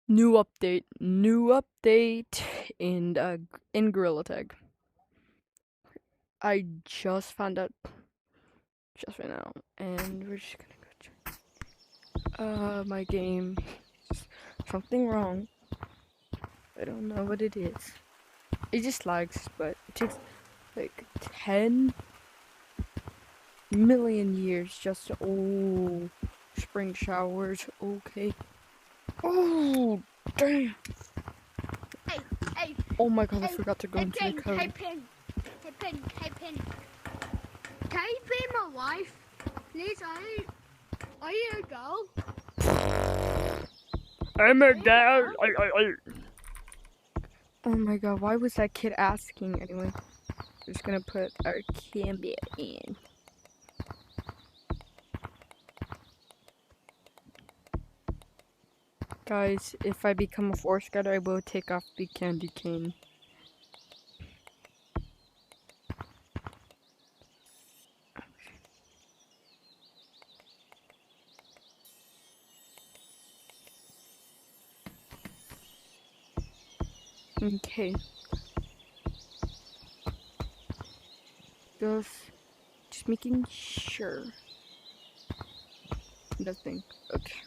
New update in Gorilla Tag. I just found out just right now, and we're just gonna go check. My game, something wrong. I don't know what it is. It just lags, but it takes like 10 million years just to. Oh, spring showers. Okay. Oh, damn. Hey, Oh my god, I hey, forgot to go hey, into Pin, the code. hey, Pin, hey, Pin, hey, Pin. Can you be my wife? Please, are you a girl? I'm Are a you girl. a girl? Oh my god, why was that kid asking anyway? I'm just gonna put our camera in. Guys, if I become a forest guard, I will take off the candy cane. Okay. Just making sure. Nothing. Okay.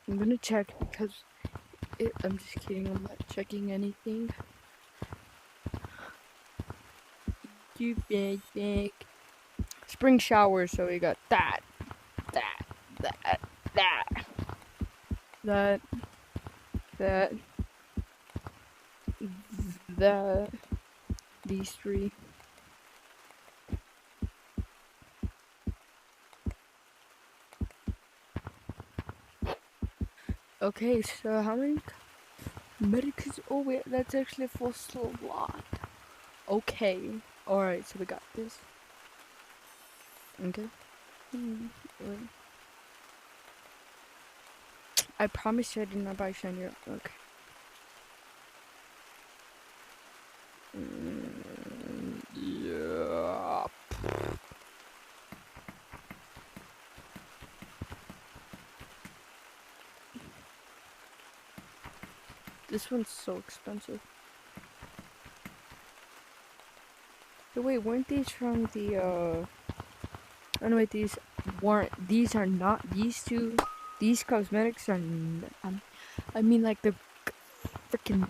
I'm gonna check because I'm just kidding, I'm not checking anything. You big. Spring showers, so we got that, these three. Okay, so how many medicals? Oh wait, that's actually a full slot. Okay, alright, so we got this. Okay. I promise you I did not buy shiny. Okay. Yeah. This one's so expensive. But wait, weren't these from the oh no, wait, these are not, these cosmetics are, I mean like the freaking,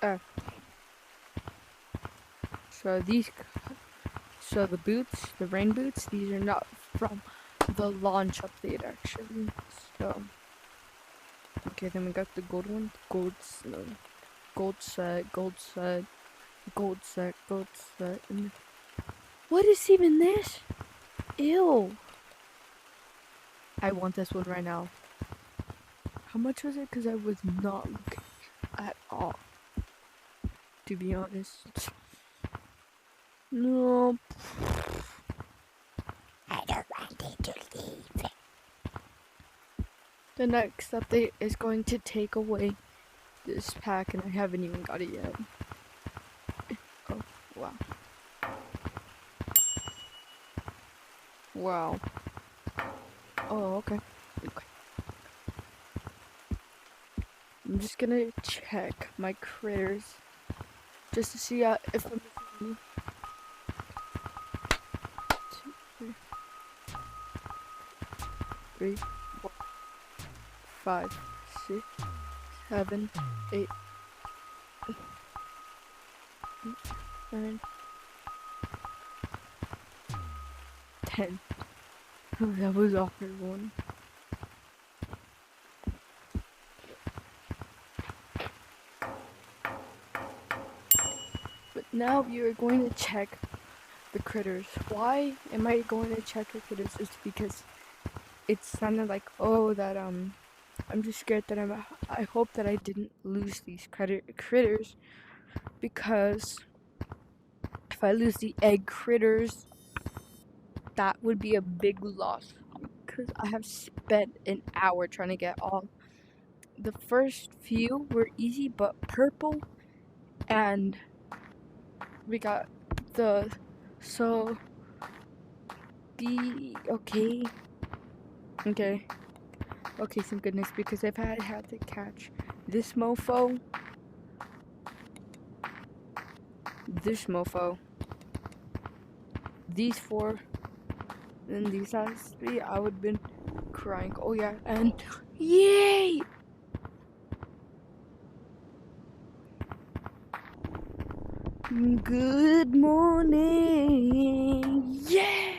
uh, so the boots, the rain boots, these are not from the launch update actually, so. Okay, then we got the gold one, gold set, and what is even this? Ew. I want this one right now. How much was it? Because I was not looking at all, to be honest. No. I don't want it to leave. The next update is going to take away this pack, and I haven't even got it yet. Oh, wow. Wow. Oh, okay. I'm just gonna check my critters just to see if I'm missing any. 2, 3, 4, 5, 6, 7, 8, 9, 10. That was awkward one. But now we are going to check the critters. Why am I going to check the critters? It's because it sounded like, oh, that I'm just scared that I hope that I didn't lose these critters, because if I lose the egg critters, that would be a big loss, because I have spent an hour trying to get all. The first few were easy, but purple, and we got the So be okay. Okay. Okay, thank goodness, because if I had to catch this mofo, these four, and these last three, I would have been crying. Oh yeah, and yay! Good morning! Yeah!